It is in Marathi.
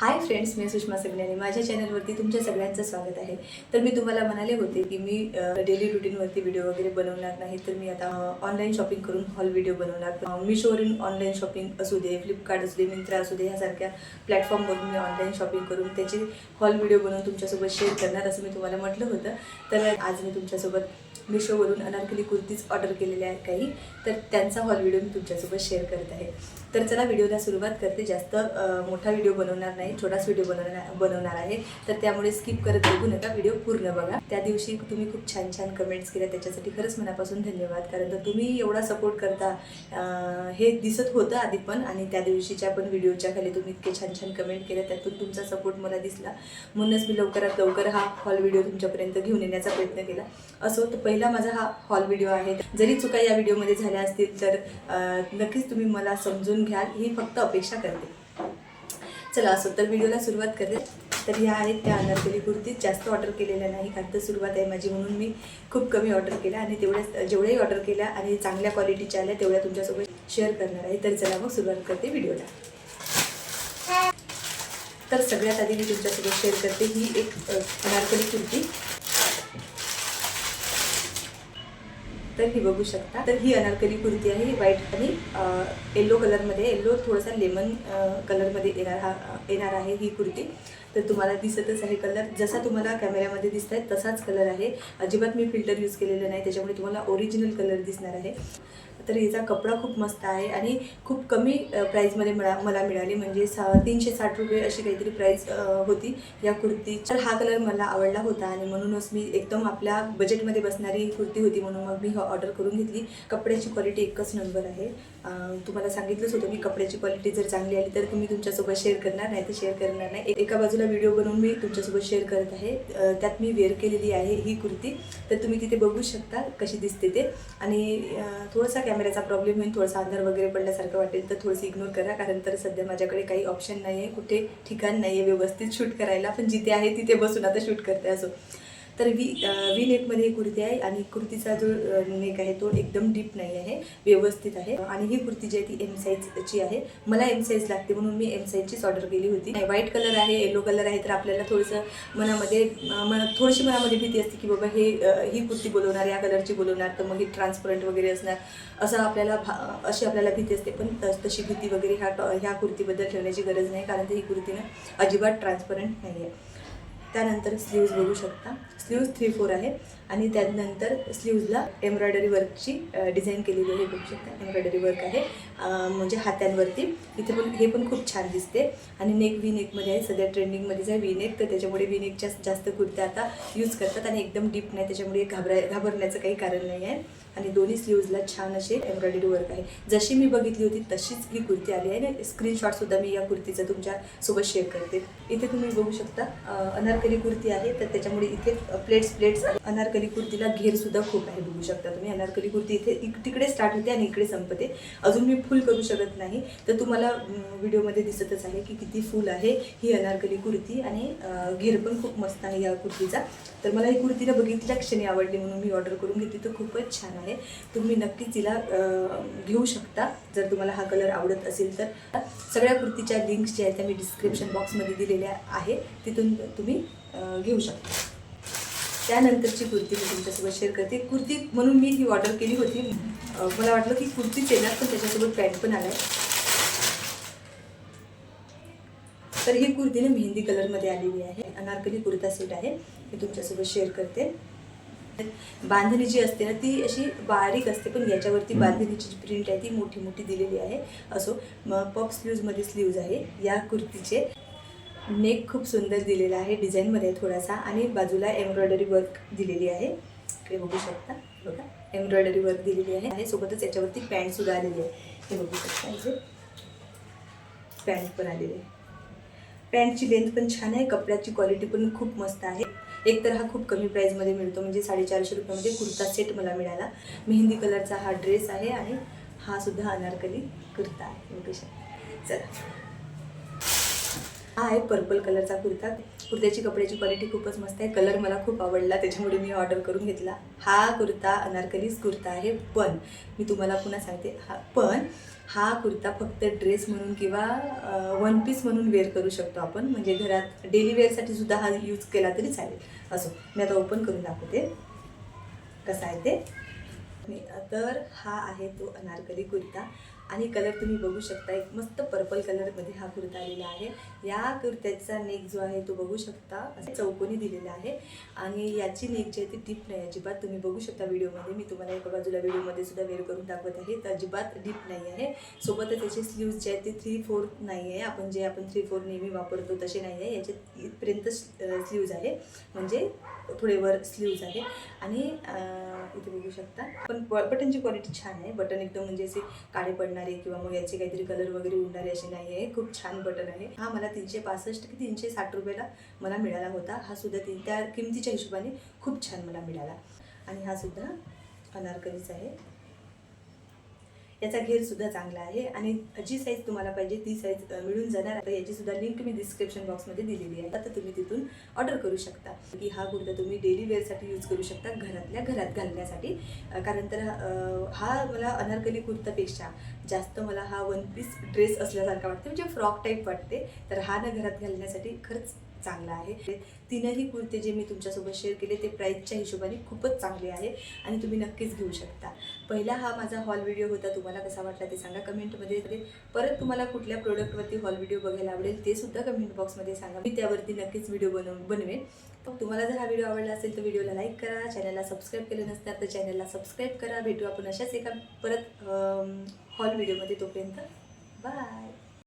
हाय फ्रेंड्स, मी सुषमा सगण्यानी माझ्या चॅनलवरती तुमच्या सगळ्यांचं स्वागत आहे। तर मी तुम्हाला म्हणाले होते की मी डेली रुटीनवरती व्हिडिओ वगैरे बनवणार नाही, तर मी आता ऑनलाईन शॉपिंग करून हॉल व्हिडिओ बनवणार। मीशोवरून ऑनलाईन शॉपिंग असू दे, फ्लिपकार्ट असू दे, मिंत्रा असू दे, ह्यासारख्या प्लॅटफॉर्मवरून मी ऑनलाईन शॉपिंग करून त्याचे हॉल व्हिडिओ बनवून तुमच्यासोबत शेअर करणार असं मी तुम्हाला म्हटलं होतं। तर आज मी तुमच्यासोबत मीशोवरून अनारकली कुर्तीज ऑर्डर केलेल्या आहेत काही, तर त्यांचा हॉल व्हिडिओ मी तुमच्यासोबत शेअर करत आहे। तर चला व्हिडिओला सुरुवात करते। जास्त मोठा व्हिडिओ बनवणार नाही, छोटाच व्हिडिओ बनवणार आहे, तर त्यामुळे स्किप करत बघू नका, व्हिडिओ पूर्ण बघा। त्या दिवशी तुम्ही खूप छान छान कमेंट्स केल्या, त्याच्यासाठी खरंच मनापासून धन्यवाद। कारण तर तुम्ही एवढा सपोर्ट करता हे दिसत होतं आधी पण, आणि त्या दिवशीच्या पण व्हिडिओच्या खाली तुम्ही इतके छान छान कमेंट केल्या, त्यातून तुमचा सपोर्ट मला दिसला, म्हणूनच मी लवकरात लवकर हा हॉल व्हिडिओ तुमच्यापर्यंत घेऊन येण्याचा प्रयत्न केला। असो तर पहिला माझा हा हॉल व्हिडिओ आहे। जरी चुका या व्हिडिओमध्ये झाल्या असतील तर नक्कीच तुम्ही मला समजून घ्याल, ही फक्त अपेक्षा करते। चला असो तर व्हिडिओला सुरुवात करते। तर ह्या आहेत त्या अनारकली कुर्ती, जास्त ऑर्डर केलेल्या नाही, कारण तर सुरुवात आहे माझी म्हणून मी खूप कमी ऑर्डर केल्या, आणि जेवढ्याही ऑर्डर केल्या आणि चांगल्या क्वालिटीच्या आल्या तेवढ्या तुमच्यासोबत शेअर करणार आहे। तर चला मग सुरुवात करते व्हिडिओला। तर सगळ्यात आधी मी तुमच्यासोबत शेअर करते ही एक अनारकली कुर्ती। तर ही बघू शकता, तर ही अनारकली कुर्ती आहे, व्हाईट आणि येलो कलरमध्ये, येलो थोडासा लेमन कलरमध्ये येणार आहे ही कुर्ती। तर तुम्हाला दिसतच आहे कलर, जसा तुम्हाला कॅमेऱ्यामध्ये दिसत आहे तसाच कलर आहे, अजिबात मी फिल्टर यूज केलेलं नाही, त्याच्यामुळे तुम्हाला ओरिजिनल कलर दिसणार आहे। तर हिचा कपडा खूप मस्त आहे आणि खूप कमी प्राईजमध्ये मला मिळाली, म्हणजे 360 रुपये अशी काहीतरी प्राईस होती या कुर्ती। तर हा कलर मला आवडला होता आणि म्हणूनच मी एकदम आपल्या बजेटमध्ये बसणारी कुर्ती होती, म्हणून मग मी ऑर्डर करून घेतली। कपड्याची क्वालिटी एकच नंबर आहे, तुम्हाला सांगितलंच होतं मी, कपड्याची क्वालिटी जर चांगली आली तर तुम्ही तुमच्यासोबत शेअर करणार, नाही तर शेअर करणार नाही। एका बाजूला व्हिडिओ बनवून मी तुमच्यासोबत शेअर करत आहे, त्यात मी वेअर केलेली आहे ही कुर्ती, तर तुम्ही तिथे बघू शकता कशी दिसते ते। आणि थोडासा कॅमेऱ्याचा प्रॉब्लेम होईल, थोडासा अंधार वगैरे पडल्यासारखं वाटेल तर थोडंसं इग्नोर करा, कारण तर सध्या माझ्याकडे काही ऑप्शन नाही आहे, कुठे ठिकाण नाही आहे व्यवस्थित शूट करायला, पण जिथे आहे तिथे बसून आता शूट करते। असो तर वी नेकमध्ये ही कुर्ती आहे, आणि कुर्तीचा जो नेक आहे तो एकदम डीप नाही आहे, व्यवस्थित आहे। आणि ही कुर्ती जी आहे ती एम साईजची आहे, मला एम साईज लागते म्हणून मी एम साईजचीच ऑर्डर केली होती। व्हाईट कलर आहे, येलो कलर आहे, तर आपल्याला थोडंसं थोडीशी मनामध्ये भीती असते की बाबा ही कुर्ती बोलवणार, या कलरची बोलवणार, तर मग ही ट्रान्सपरंट वगैरे असणार, असं अशी आपल्याला भीती असते। पण तशी भीती वगैरे ह्या कुर्तीबद्दल ठेवण्याची गरज नाही, कारण ही कुर्ती ना अजिबात ट्रान्सपरंट नाही आहे। त्यानंतर स्लीव्ज बघू शकता, स्लीव्ज 3/4 आहे, आणि त्यानंतर स्लीव्जला एम्ब्रॉयडरी वर्कची डिझाईन केलेली आहे, बघू शकता एम्ब्रॉयडरी वर्क आहे, म्हणजे हातांवरती। इथे पण हे पण खूप छान दिसते। आणि नेक वी नेकमध्ये आहे, सध्या ट्रेंडिंगमध्येच आहे वी नेक, तर त्याच्यामुळे वी नेकच्या जास्त कुर्त्या आता यूज करतात, आणि एकदम डीप नाही, त्याच्यामुळे घाबरण्याचं काही कारण नाही आहे। आणि दोन्ही स्लीव्जला छान असे एम्ब्रॉयडरी वर्क आहे, जशी मी बघितली होती तशीच ही कुर्ती आली आहे, आणि स्क्रीनशॉटसुद्धा मी या कुर्तीचं तुमच्यासोबत शेअर करते। इथे तुम्ही बघू शकता अनारकली कुर्ती आहे, तर त्याच्यामुळे इथे प्लेट्स अनारकली कुर्तीला घेरसुद्धा खूप आहे, बघू शकता तुम्ही। अनारकली कुर्ती इथे तिकडे स्टार्ट होते आणि इकडे संपते, अजून मी फुल करू शकत नाही, तर तुम्हाला व्हिडिओमध्ये दिसतच आहे की किती फुल आहे ही अनारकली कुर्ती, आणि घेर पण खूप मस्त आहे या कुर्तीचा। तर मला ही कुर्तीला बघितल्या क्षणी आवडली म्हणून मी ऑर्डर करून घेतली, तर खूपच छान आहे, तुम्ही नक्कीच तिला घेऊ शकता जर तुम्हाला हा कलर आवडत असेल तर। सगळ्या कुर्तीच्या लिंक्स ज्या आहेत त्या मी डिस्क्रिप्शन बॉक्समध्ये दिलेल्या आहे, तिथून तुम्ही घेऊ शकता। त्यानंतरची कुर्ती मी तुमच्यासोबत शेअर करते। कुर्ती म्हणून मी ही ऑर्डर केली होती, मला वाटलं की कुर्तीच येणार, पण त्याच्यासोबत पॅन्ट पण आलाय। तर ही कुर्ती ना मेहंदी कलरमध्ये आलेली आहे, अनारकली कुर्ता सेट आहे, मी तुमच्यासोबत शेअर करते। बांधणी जी असते ना ती अशी बारीक असते, पण याच्यावरती बांधणीची जी प्रिंट आहे ती मोठी मोठी दिलेली आहे। असो पफ स्लीव्जमध्ये स्लीव्ज आहे या कुर्तीचे। नेक खूप सुंदर दिलेला आहे, डिझाईनमध्ये थोडासा, आणि बाजूला एम्ब्रॉयडरी वर्क दिलेली आहे, इकडे बघू शकता, बघा एम्ब्रॉयडरी वर्क दिलेली आहे, सोबतच याच्यावरती पॅन्टसुद्धा आलेली आहे, हे बघू शकता, इथे पॅन्ट पण आलेली आहे। पॅन्टची लेंथ पण छान आहे, कपड्याची क्वालिटी पण खूप मस्त आहे। एक तर हा खूप कमी प्राईजमध्ये मिळतो, म्हणजे 450 रुपयामध्ये कुर्ता सेट मला मिळाला। मेहंदी कलरचा हा ड्रेस आहे, आणि हा सुद्धा अनारकली कुर्ता आहे, बघू शकता। चला हा आहे पर्पल कलरचा कुर्ता, कुर्त्याची कपड्याची क्वालिटी खूपच मस्त आहे, कलर मला खूप आवडला, त्याच्यामुळे मी ऑर्डर करून घेतला। हा कुर्ता अनारकलीच कुर्ता आहे, पण मी तुम्हाला पुन्हा सांगते, पण हा कुर्ता फक्त ड्रेस म्हणून किंवा वन पीस म्हणून वेअर करू शकतो आपण, म्हणजे घरात डेली वेअरसाठी सुद्धा हा यूज केला तरी चालेल. असो, मी आता ओपन करून दाखवते कसा आहे ते. तर हा आहे तो अनारकली कुर्ता आणि कलर तुम्ही बघू शकता, एक मस्त पर्पल कलरमध्ये हा कुर्ता आलेला आहे. या कुर्त्याचा नेक जो आहे तो बघू शकता असं चौकोनी दिलेला आहे आणि याची नेक जी आहे ती डीप नाही अजिबात. तुम्ही बघू शकता व्हिडिओमध्ये, मी तुम्हाला एका बाजूला व्हिडिओमध्ये सुद्धा वेअर करून दाखवत आहे, तर अजिबात डीप नाही आहे. सोबतच त्याचे स्लीव्ज जे आहेत ते 3/4 नाही आहे, आपण 3/4 नेहमी वापरतो तसे नाही आहे. याचे इथपर्यंत स्लीव्ज आहे, म्हणजे थोडे वर स्लीव्ज आहे. आणि इथे बघू शकता पण बटनची क्वालिटी छान आहे. बटन एकदम म्हणजे असे काळे पडणारे किंवा मग याचे काहीतरी कलर वगैरे उडणारे असे नाही आहे. खूप छान बटन आहे. हा मला 365 की 360 रुपयाला मला मिळाला होता. हा सुद्धा त्या किमतीच्या हिशोबाने खूप छान मला मिळाला. आणि हा सुद्धा अनारकलीच आहे. याचा घेरसुद्धा चांगला आहे आणि जी साईज तुम्हाला पाहिजे ती साईज मिळून जाणार. आता याची सुद्धा लिंक मी डिस्क्रिप्शन बॉक्समध्ये दिलेली आहे, तर तुम्ही तिथून ऑर्डर करू शकता. की हा कुर्ता तुम्ही डेली वेअरसाठी यूज करू शकता, घरातल्या घरात घालण्यासाठी. कारण तर हा मला अनारकली कुर्तापेक्षा जास्त मला हा वन पीस ड्रेस असल्यासारखा वाटते, म्हणजे फ्रॉक टाईप वाटते. तर हा ना घरात घालण्यासाठी खरंच चांगला आहे. तीनही कुर्ते जे मी तुमच्यासोबत शेअर केले ते प्राईसच्या हिशोबाने खूपच चांगले आहे आणि तुम्ही नक्कीच घेऊ शकता. पहिला हा माझा हॉल व्हिडिओ होता, तुम्हाला कसा वाटला ते सांगा कमेंटमध्ये. परत तुम्हाला कुठल्या प्रोडक्टवरती हॉल व्हिडिओ बघायला आवडेल ते सुद्धा कमेंट बॉक्समध्ये सांगा, मी त्यावरती नक्कीच व्हिडिओ बनवेन. तुम्हाला जर हा व्हिडिओ आवडला असेल तर व्हिडिओला लाईक करा, चॅनलला सबस्क्राईब केलं नसतं तर चॅनलला सबस्क्राईब करा. भेटू आपण अशाच एका परत हॉल व्हिडिओमध्ये. तोपर्यंत बाय.